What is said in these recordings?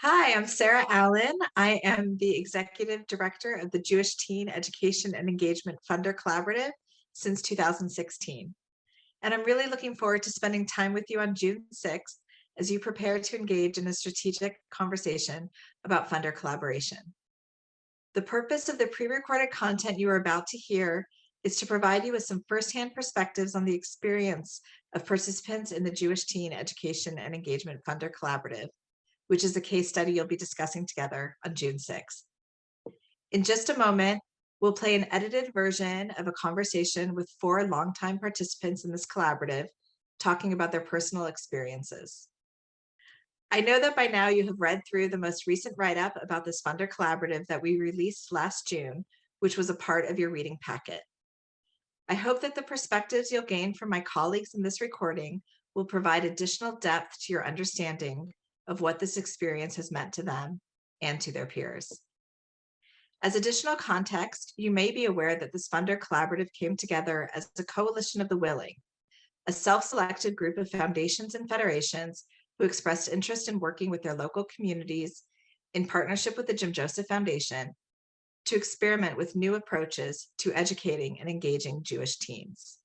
Hi, I'm Sarah Allen. I am the Executive Director of the Jewish Teen Education and Engagement Funder Collaborative since 2016. And I'm really looking forward to spending time with you on June 6th as you prepare to engage in a strategic conversation about funder collaboration. The purpose of the pre-recorded content you are about to hear is to provide you with some firsthand perspectives on the experience of participants in the Jewish Teen Education and Engagement Funder Collaborative, which is a case study you'll be discussing together on June 6th. In just a moment, we'll play an edited version of a conversation with 4 longtime participants in this collaborative talking about their personal experiences. I know that by now you have read through the most recent write-up about this funder collaborative that we released last June, which was a part of your reading packet. I hope that the perspectives you'll gain from my colleagues in this recording will provide additional depth to your understanding of what this experience has meant to them and to their peers. As additional context, you may be aware that this funder collaborative came together as a coalition of the willing, a self-selected group of foundations and federations who expressed interest in working with their local communities in partnership with the Jim Joseph Foundation to experiment with new approaches to educating and engaging Jewish teens.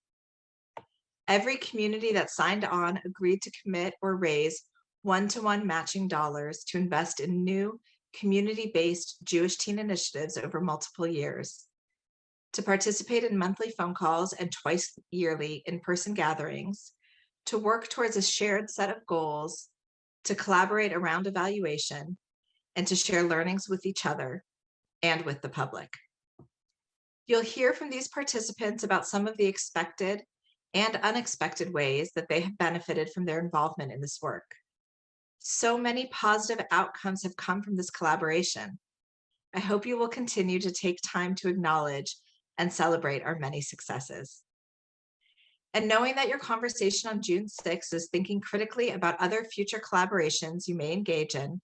Every community that signed on agreed to commit or raise one-to-one matching dollars to invest in new community-based Jewish teen initiatives over multiple years, to participate in monthly phone calls and twice yearly in-person gatherings, to work towards a shared set of goals, to collaborate around evaluation, and to share learnings with each other and with the public. You'll hear from these participants about some of the expected and unexpected ways that they have benefited from their involvement in this work. So many positive outcomes have come from this collaboration. I hope you will continue to take time to acknowledge and celebrate our many successes. And knowing that your conversation on June 6th is thinking critically about other future collaborations you may engage in,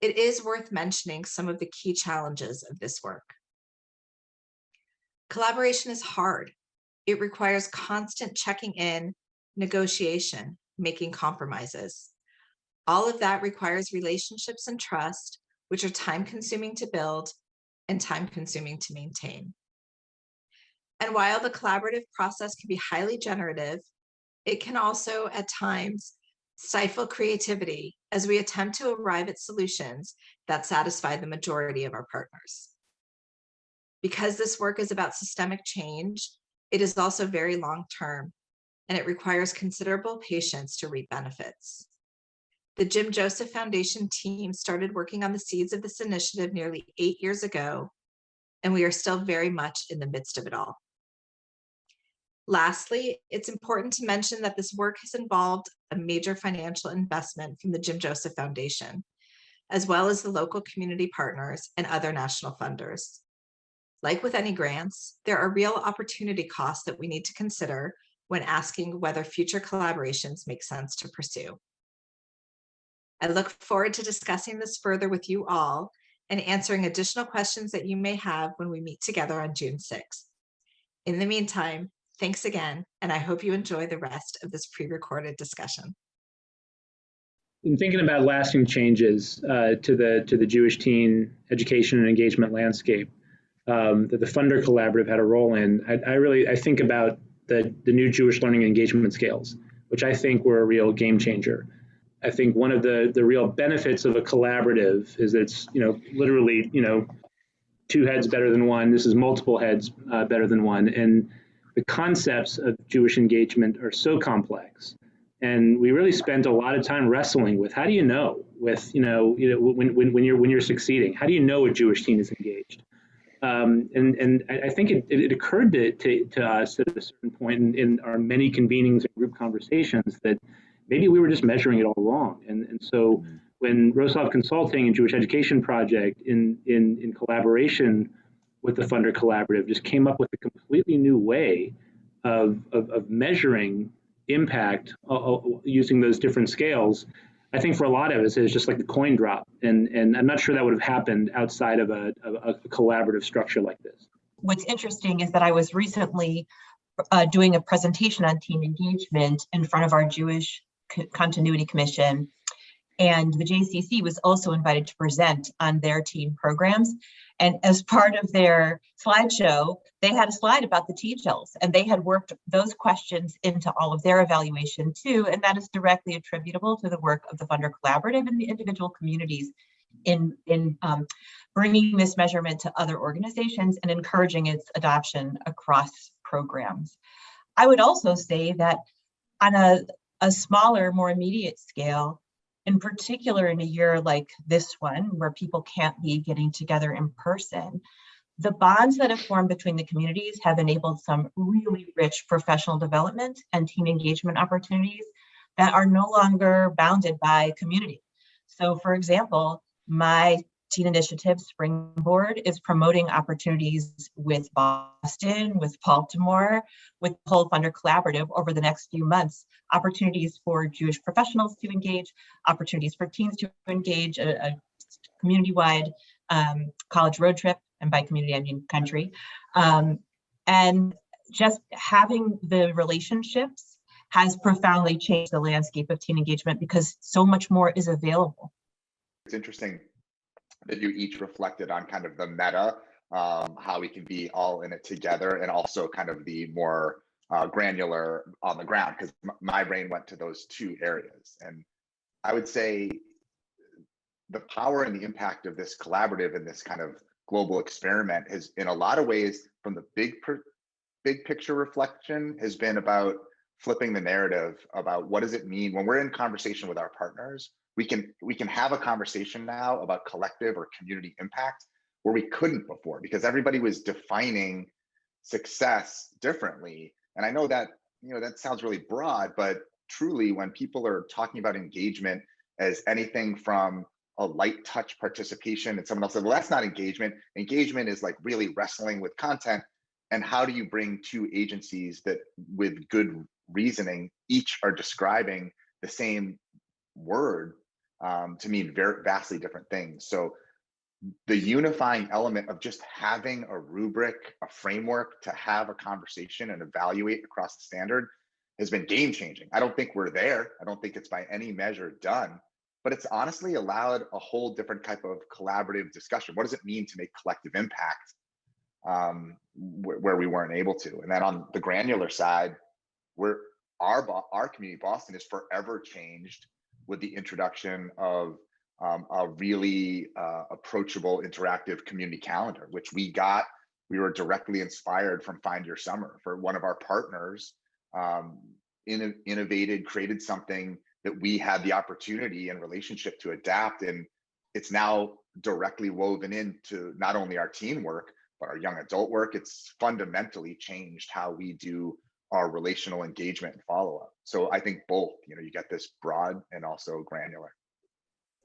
it is worth mentioning some of the key challenges of this work. Collaboration is hard. It requires constant checking in, negotiation, making compromises. All of that requires relationships and trust, which are time-consuming to build and time-consuming to maintain. And while the collaborative process can be highly generative, it can also at times stifle creativity as we attempt to arrive at solutions that satisfy the majority of our partners. Because this work is about systemic change, it is also very long-term, and it requires considerable patience to reap benefits. The Jim Joseph Foundation team started working on the seeds of this initiative nearly 8 years ago, and we are still very much in the midst of it all. Lastly, it's important to mention that this work has involved a major financial investment from the Jim Joseph Foundation, as well as the local community partners and other national funders. Like with any grants, there are real opportunity costs that we need to consider when asking whether future collaborations make sense to pursue. I look forward to discussing this further with you all and answering additional questions that you may have when we meet together on June 6th. In the meantime, thanks again, and I hope you enjoy the rest of this pre-recorded discussion. In thinking about lasting changes to the Jewish teen education and engagement landscape that the Funder Collaborative had a role in, I think about the new Jewish learning and engagement scales, which I think were a real game changer. I think one of the real benefits of a collaborative is that it's literally 2 heads better than one. This is multiple heads better than one, and the concepts of Jewish engagement are so complex. And we really spent a lot of time wrestling with how do you know when you're succeeding, how do you know a Jewish teen is engaged? And I think it occurred to us at a certain point in our many convenings and group conversations that maybe we were just measuring it all wrong. And so when Rosov Consulting and Jewish Education Project in collaboration with the Funder Collaborative just came up with a completely new way of measuring impact using those different scales, I think for a lot of us it's just like the coin drop. And I'm not sure that would have happened outside of a collaborative structure like this. What's interesting is that I was recently doing a presentation on teen engagement in front of our Jewish Continuity Commission. And the JCC was also invited to present on their teen programs. And as part of their slideshow, they had a slide about the T-cells, and they had worked those questions into all of their evaluation too. And that is directly attributable to the work of the Funder Collaborative and the individual communities in bringing this measurement to other organizations and encouraging its adoption across programs. I would also say that on a smaller, more immediate scale, in particular in a year like this one, where people can't be getting together in person, the bonds that have formed between the communities have enabled some really rich professional development and team engagement opportunities that are no longer bounded by community. So for example, my teen initiative Springboard is promoting opportunities with Boston, with Baltimore, with the whole Funder Collaborative over the next few months, opportunities for Jewish professionals to engage, opportunities for teens to engage, a community-wide college road trip, and by community I mean country. And just having the relationships has profoundly changed the landscape of teen engagement because so much more is available. It's interesting that you each reflected on kind of the meta, how we can be all in it together, and also kind of the more granular on the ground, because my brain went to those two areas. And I would say the power and the impact of this collaborative and this kind of global experiment has, in a lot of ways, from the big picture reflection, has been about flipping the narrative about what does it mean when we're in conversation with our partners. We can have a conversation now about collective or community impact where we couldn't before, because everybody was defining success differently. And I know that, you know, that sounds really broad, but truly when people are talking about engagement as anything from a light touch participation, and someone else said, well, that's not engagement. Engagement is like really wrestling with content. And how do you bring two agencies that with good reasoning each are describing the same word to mean very vastly different things? So the unifying element of just having a rubric, a framework to have a conversation and evaluate across the standard has been game changing. I don't think we're there. I don't think it's by any measure done, but it's honestly allowed a whole different type of collaborative discussion. What does it mean to make collective impact where we weren't able to? And then on the granular side, our community, Boston, is forever changed with the introduction of a really approachable, interactive community calendar, which we were directly inspired from Find Your Summer. For one of our partners innovated, created something that we had the opportunity and relationship to adapt, and it's now directly woven into not only our teen work, but our young adult work. It's fundamentally changed how we do our relational engagement and follow-up. So I think both, you know, you get this broad and also granular.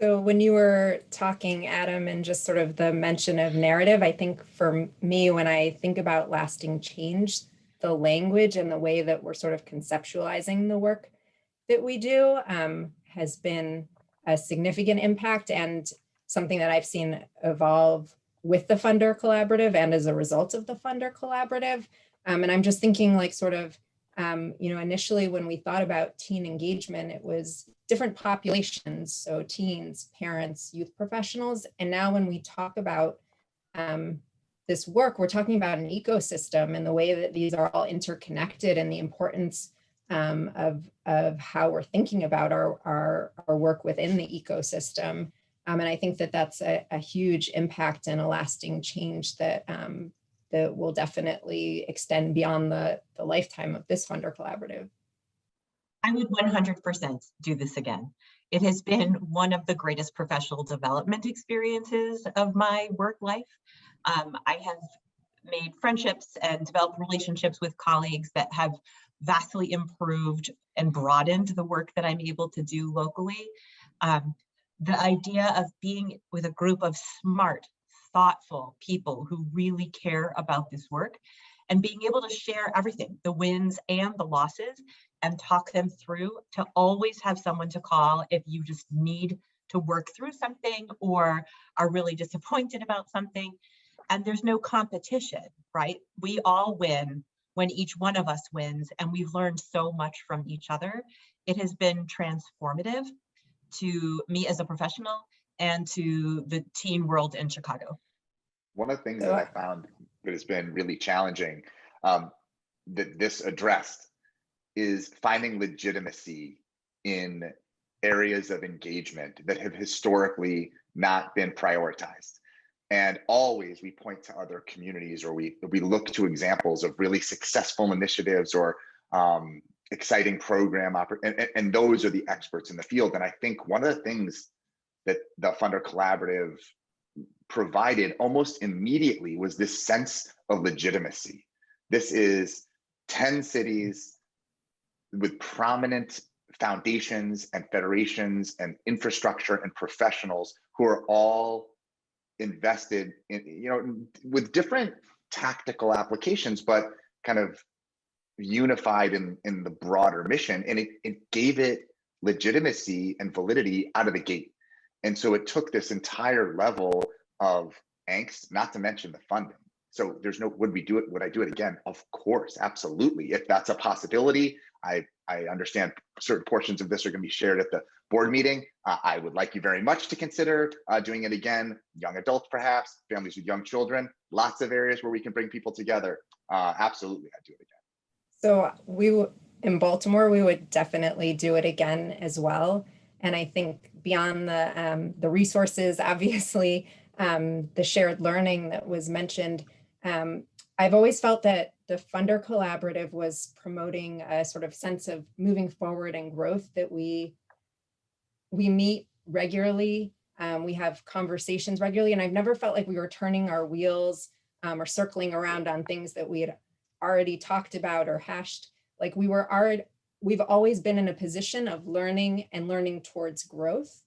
So when you were talking, Adam, and just sort of the mention of narrative, I think for me, when I think about lasting change, the language and the way that we're sort of conceptualizing the work that we do has been a significant impact and something that I've seen evolve with the Funder Collaborative and as a result of the Funder Collaborative. And I'm just thinking like sort of, you know, initially when we thought about teen engagement, it was different populations. So teens, parents, youth professionals. And now when we talk about this work, we're talking about an ecosystem and the way that these are all interconnected and the importance of how we're thinking about our work within the ecosystem. And I think that that's a huge impact and a lasting change that that will definitely extend beyond the lifetime of this Funder Collaborative. I would 100% do this again. It has been one of the greatest professional development experiences of my work life. I have made friendships and developed relationships with colleagues that have vastly improved and broadened the work that I'm able to do locally. The idea of being with a group of smart, thoughtful people who really care about this work and being able to share everything, the wins and the losses, and talk them through, to always have someone to call if you just need to work through something or are really disappointed about something. And there's no competition, right? We all win when each one of us wins, and we've learned so much from each other. It has been transformative. to me as a professional and to the teen world in Chicago. One of the things that I found that has been really challenging that this addressed is finding legitimacy in areas of engagement that have historically not been prioritized. And always we point to other communities, or we look to examples of really successful initiatives or exciting program, and those are the experts in the field. And I think one of the things that the Funder Collaborative provided almost immediately was this sense of legitimacy. This is 10 cities with prominent foundations and federations and infrastructure and professionals who are all invested in, with different tactical applications, but kind of unified in the broader mission. And it gave it legitimacy and validity out of the gate. And so it took this entire level of angst, not to mention the funding. So there's no, would I do it again? Of course, absolutely. If that's a possibility, I understand certain portions of this are going to be shared at the board meeting. I would like you very much to consider doing it again. Young adults, perhaps, families with young children, lots of areas where we can bring people together. Absolutely, I'd do it again. So in Baltimore, we would definitely do it again as well. And I think beyond the resources, obviously, the shared learning that was mentioned, I've always felt that the Funder Collaborative was promoting a sort of sense of moving forward and growth, that we meet regularly, we have conversations regularly, and I've never felt like we were turning our wheels or circling around on things that we had already talked about or hashed. Like we've always been in a position of learning and learning towards growth.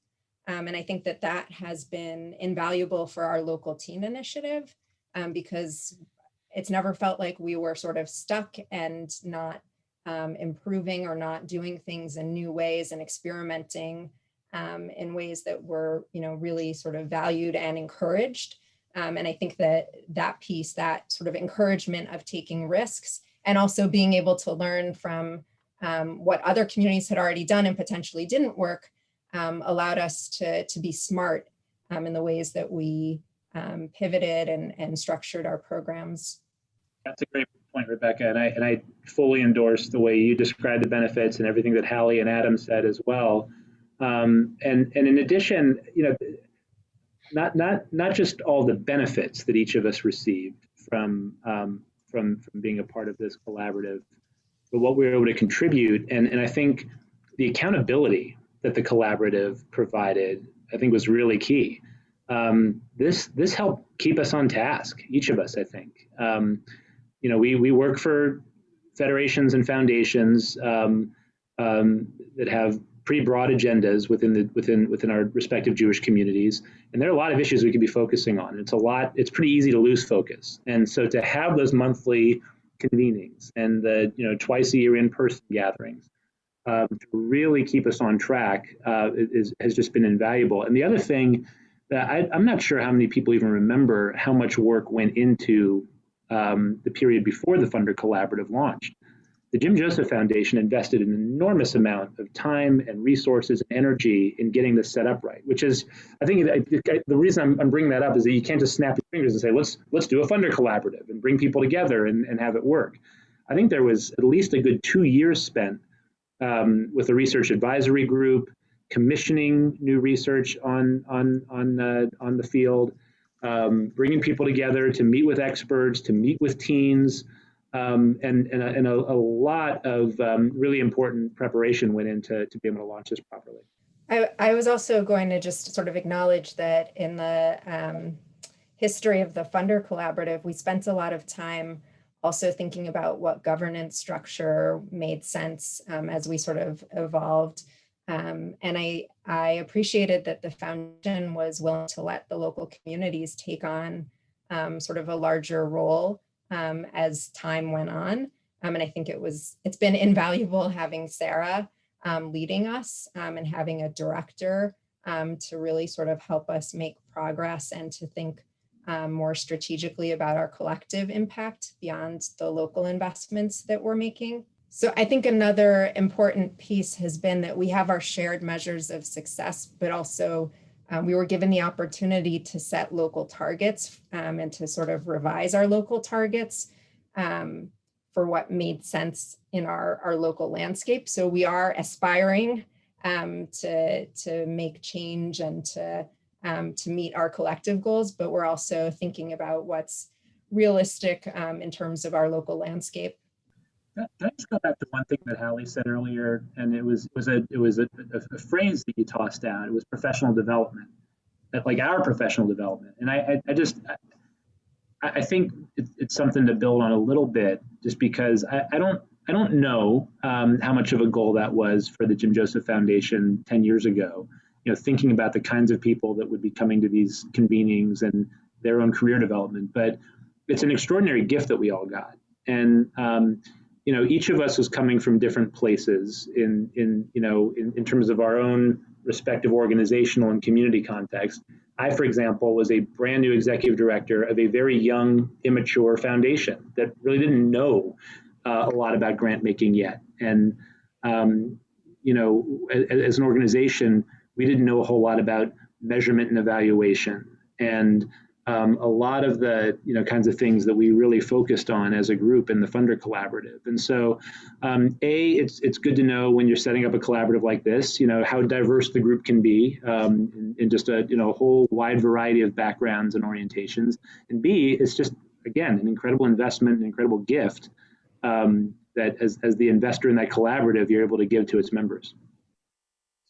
And I think that has been invaluable for our local teen initiative, because it's never felt like we were sort of stuck and not improving or not doing things in new ways and experimenting in ways that were, really sort of valued and encouraged. And I think that piece, that sort of encouragement of taking risks and also being able to learn from what other communities had already done and potentially didn't work, allowed us to be smart in the ways that we pivoted and structured our programs. That's a great point, Rebecca, and I fully endorse the way you described the benefits and everything that Hallie and Adam said as well. And in addition, not just all the benefits that each of us received from being a part of this collaborative, but what we were able to contribute, and I think the accountability that the collaborative provided, I think, was really key. This helped keep us on task, each of us, I think. We work for federations and foundations that have pretty broad agendas within our respective Jewish communities, and there are a lot of issues we could be focusing on. It's pretty easy to lose focus, and so to have those monthly convenings and the twice a year in-person gatherings to really keep us on track has just been invaluable. And the other thing that I'm not sure how many people even remember how much work went into the period before the Funder Collaborative launched. The Jim Joseph Foundation invested an enormous amount of time and resources and energy in getting this set up right, which is, I think the reason I'm bringing that up is that you can't just snap your fingers and say, let's do a Funder Collaborative and bring people together and have it work. I think there was at least a good 2 years spent with a research advisory group, commissioning new research on the field, bringing people together to meet with experts, to meet with teens, and a lot of really important preparation went into to be able to launch this properly. I was also going to just sort of acknowledge that in the history of the Funder Collaborative, we spent a lot of time also thinking about what governance structure made sense as we sort of evolved. And I appreciated that the foundation was willing to let the local communities take on sort of a larger role as time went on. And I think it's been invaluable having Sarah leading us and having a director to really sort of help us make progress and to think more strategically about our collective impact beyond the local investments that we're making. So I think another important piece has been that we have our shared measures of success, but also we were given the opportunity to set local targets and to sort of revise our local targets for what made sense in our local landscape. So we are aspiring to make change and to meet our collective goals, but we're also thinking about what's realistic in terms of our local landscape. Can I just go back to one thing that Hallie said earlier, and it was a phrase that you tossed out. It was professional development, like our professional development, and I think it's something to build on a little bit, just because I don't know how much of a goal that was for the Jim Joseph Foundation 10 years ago. You know, thinking about the kinds of people that would be coming to these convenings and their own career development, but it's an extraordinary gift that we all got, and you know, each of us was coming from different places in terms of our own respective organizational and community context. I, for example, was a brand new executive director of a very young, immature foundation that really didn't know a lot about grant making yet. And, you know, as an organization, we didn't know a whole lot about measurement and evaluation. And a lot of the kinds of things that we really focused on as a group in the Funder Collaborative. And so, it's good to know when you're setting up a collaborative like this, how diverse the group can be in just a whole wide variety of backgrounds and orientations. And B, it's just, again, an incredible investment, an incredible gift that as the investor in that collaborative, you're able to give to its members.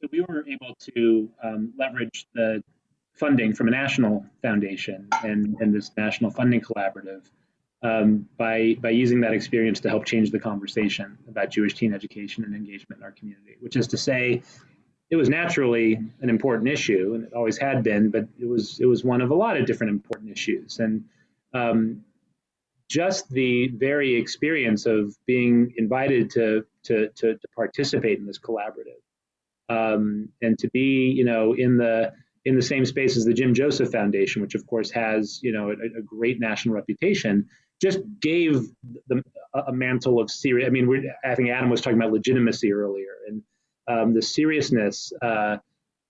So we were able to leverage the funding from a national foundation and this national funding collaborative by using that experience to help change the conversation about Jewish teen education and engagement in our community, which is to say, it was naturally an important issue, and it always had been, but it was one of a lot of different important issues. And just the very experience of being invited to participate in this collaborative and to be, in the same space as the Jim Joseph Foundation, which of course has, a great national reputation, just gave a mantle of serious. I mean, I think Adam was talking about legitimacy earlier, and the seriousness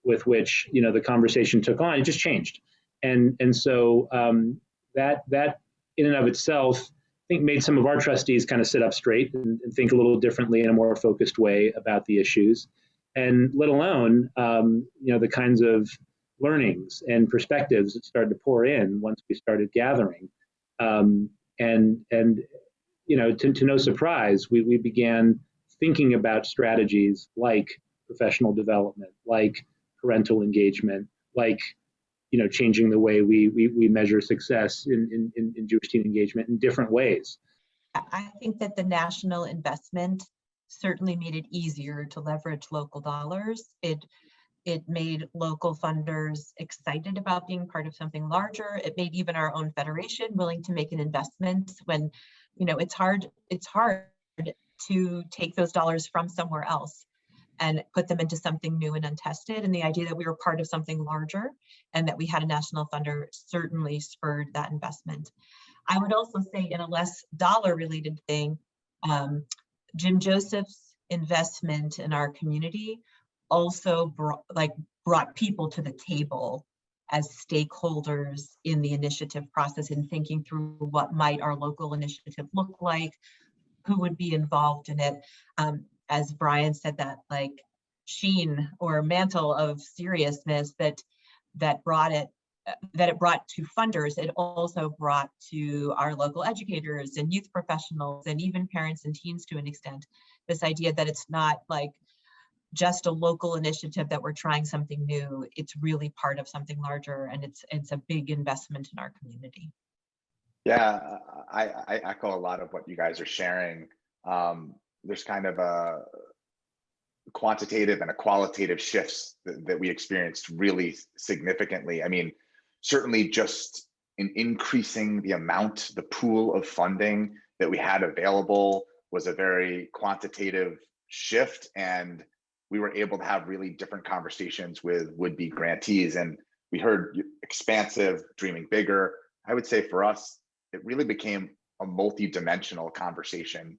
with which the conversation took on, it just changed, and so that in and of itself, I think, made some of our trustees kind of sit up straight and think a little differently in a more focused way about the issues, and let alone the kinds of learnings and perspectives that started to pour in once we started gathering. And to no surprise, we began thinking about strategies like professional development, like parental engagement, like changing the way we measure success in Jewish teen engagement in different ways. I think that the national investment certainly made it easier to leverage local dollars. It made local funders excited about being part of something larger. It made even our own federation willing to make an investment when, it's hard to take those dollars from somewhere else and put them into something new and untested. And the idea that we were part of something larger and that we had a national funder certainly spurred that investment. I would also say, in a less dollar related thing, Jim Joseph's investment in our community also brought people to the table as stakeholders in the initiative process and thinking through what might our local initiative look like, who would be involved in it. As Brian said, that sheen or mantle of seriousness that it brought to funders, it also brought to our local educators and youth professionals and even parents and teens to an extent, this idea that it's not just a local initiative that we're trying something new. It's really part of something larger, and it's a big investment in our community. Yeah, I echo a lot of what you guys are sharing. There's kind of a quantitative and a qualitative shifts that we experienced really significantly. I mean, certainly just in increasing the amount, the pool of funding that we had available was a very quantitative shift, and we were able to have really different conversations with would-be grantees. And we heard expansive, dreaming bigger. I would say for us, it really became a multi-dimensional conversation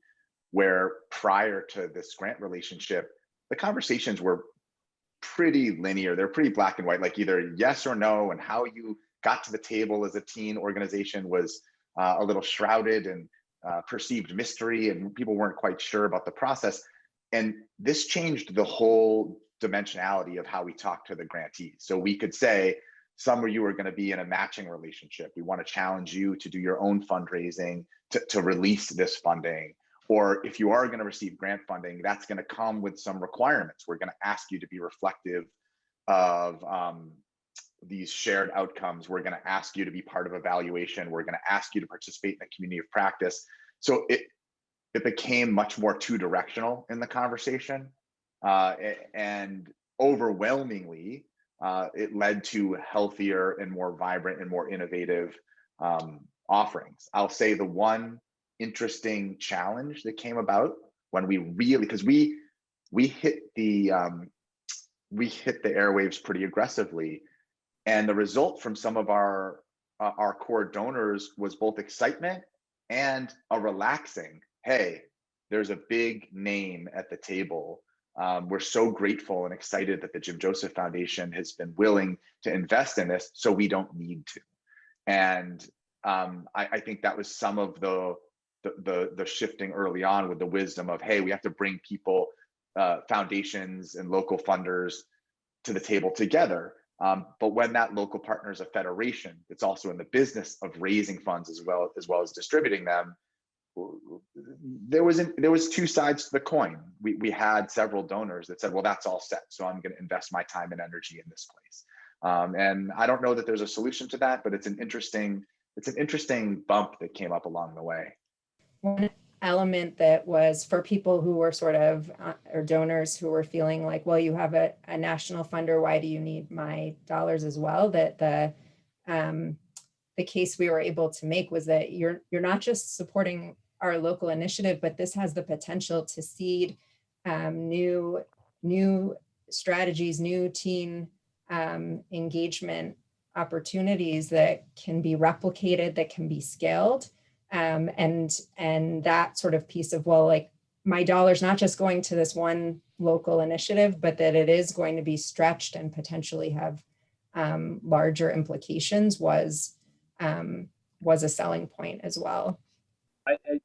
where prior to this grant relationship, the conversations were pretty linear. They're pretty black and white, like either yes or no, and how you got to the table as a teen organization was a little shrouded and perceived mystery, and people weren't quite sure about the process. And this changed the whole dimensionality of how we talk to the grantees. So we could say, some of you are going to be in a matching relationship. We want to challenge you to do your own fundraising to release this funding. Or if you are going to receive grant funding, that's going to come with some requirements. We're going to ask you to be reflective of these shared outcomes. We're going to ask you to be part of evaluation. We're going to ask you to participate in the community of practice. So it became much more two-directional in the conversation. And overwhelmingly, it led to healthier and more vibrant and more innovative offerings. I'll say the one interesting challenge that came about when we really, because we hit the airwaves pretty aggressively, and the result from some of our core donors was both excitement and a relaxing, hey, there's a big name at the table. We're so grateful and excited that the Jim Joseph Foundation has been willing to invest in this, so we don't need to. And I think that was some of the shifting early on, with the wisdom of, hey, we have to bring people, foundations and local funders to the table together. But when that local partner is a federation, it's also in the business of raising funds as well as distributing them. There was two sides to the coin. We had several donors that said, well, that's all set, so I'm going to invest my time and energy in this place. And I don't know that there's a solution to that, but it's an interesting bump that came up along the way. One element that was for people who were sort of, or donors who were feeling like, well, you have a national funder, why do you need my dollars as well? That the case we were able to make was that you're not just supporting our local initiative, but this has the potential to seed new strategies, new teen engagement opportunities that can be replicated, that can be scaled. And that sort of piece of, well, like, my dollar's not just going to this one local initiative, but that it is going to be stretched and potentially have larger implications was a selling point as well.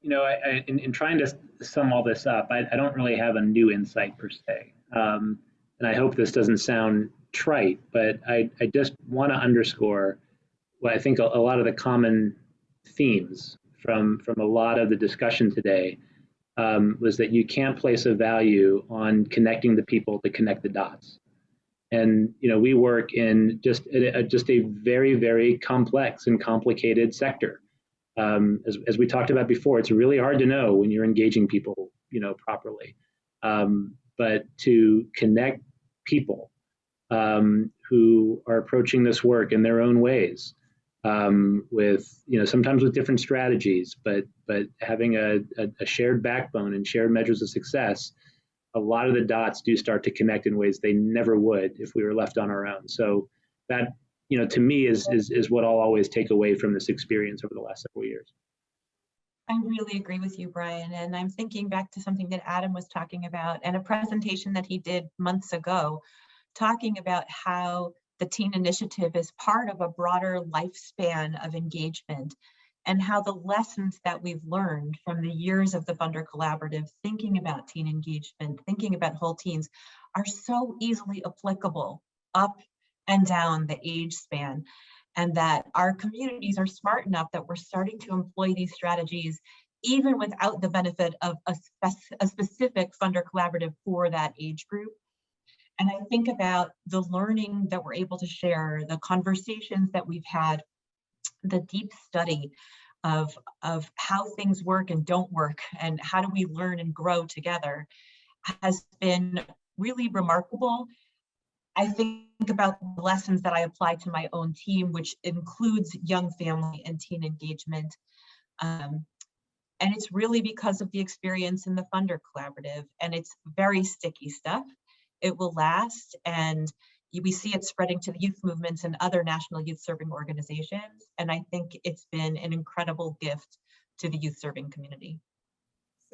In trying to sum all this up, I don't really have a new insight per se. And I hope this doesn't sound trite, but I just want to underscore what I think a lot of the common themes from a lot of the discussion today was that you can't place a value on connecting the people to connect the dots. And we work in just a very, very complex and complicated sector. As we talked about before, it's really hard to know when you're engaging people, properly. But to connect people who are approaching this work in their own ways, with sometimes with different strategies, but having a shared backbone and shared measures of success, a lot of the dots do start to connect in ways they never would if we were left on our own. So that, to me is what I'll always take away from this experience over the last several years. I really agree with you, Brian. And I'm thinking back to something that Adam was talking about and a presentation that he did months ago, talking about how the teen initiative is part of a broader lifespan of engagement, and how the lessons that we've learned from the years of the Funder Collaborative, thinking about teen engagement, thinking about whole teens, are so easily applicable up and down the age span, and that our communities are smart enough that we're starting to employ these strategies even without the benefit of a specific Funder Collaborative for that age group. And I think about the learning that we're able to share, the conversations that we've had, the deep study of how things work and don't work, and how do we learn and grow together, has been really remarkable. I think about the lessons that I apply to my own team, which includes young family and teen engagement. And it's really because of the experience in the Funder Collaborative, and it's very sticky stuff. It will last, and we see it spreading to the youth movements and other national youth serving organizations. And I think it's been an incredible gift to the youth serving community.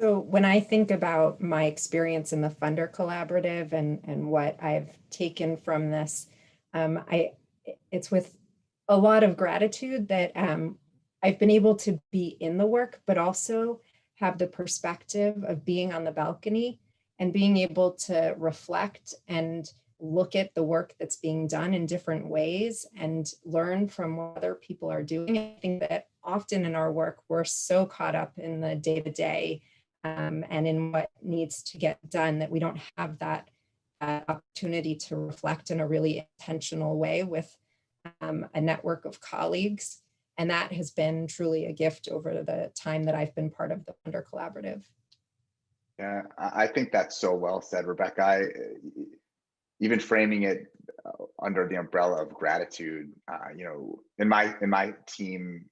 So when I think about my experience in the Funder Collaborative and what I've taken from this, it's with a lot of gratitude that I've been able to be in the work, but also have the perspective of being on the balcony and being able to reflect and look at the work that's being done in different ways and learn from what other people are doing. I think that often in our work, we're so caught up in the day-to-day and in what needs to get done that we don't have that opportunity to reflect in a really intentional way with a network of colleagues. And that has been truly a gift over the time that I've been part of the Funder Collaborative. Yeah, I think that's so well said, Rebecca. Even framing it under the umbrella of gratitude, you know, in my team,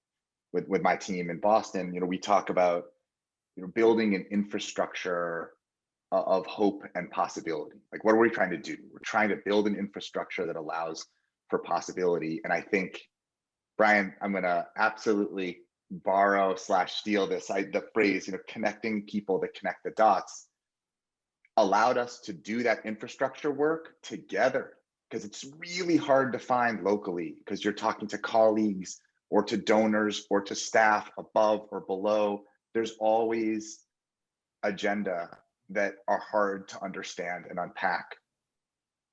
with my team in Boston, you know, we talk about, you know, building an infrastructure of hope and possibility. Like, what are we trying to do? We're trying to build an infrastructure that allows for possibility. And I think, Brian, I'm going to absolutely borrow / steal the phrase, you know, connecting people that connect the dots, allowed us to do that infrastructure work together, because it's really hard to find locally, because you're talking to colleagues or to donors or to staff above or below. There's always agenda that are hard to understand and unpack.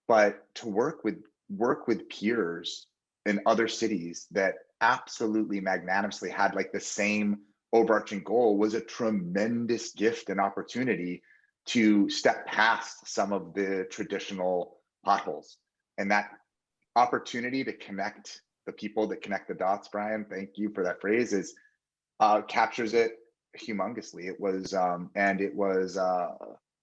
But to work with peers in other cities that absolutely magnanimously had like the same overarching goal was a tremendous gift and opportunity to step past some of the traditional potholes. And that opportunity to connect the people that connect the dots, Brian, thank you for that phrase, is captures it humongously. It was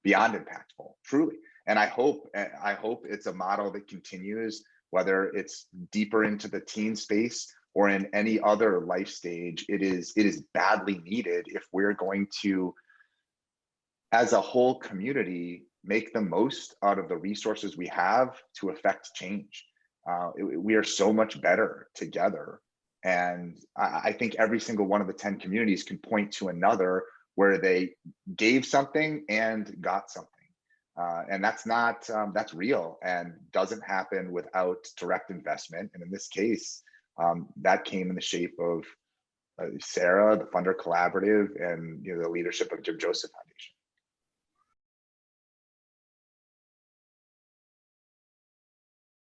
beyond impactful, truly. And I hope it's a model that continues, whether it's deeper into the teen space or in any other life stage. It is badly needed if we're going to, as a whole community, make the most out of the resources we have to affect change. We are so much better together. And I think every single one of the 10 communities can point to another where they gave something and got something. And that's real and doesn't happen without direct investment. And in this case, that came in the shape of Sarah, the Funder Collaborative, and, you know, the leadership of Jim Joseph Foundation.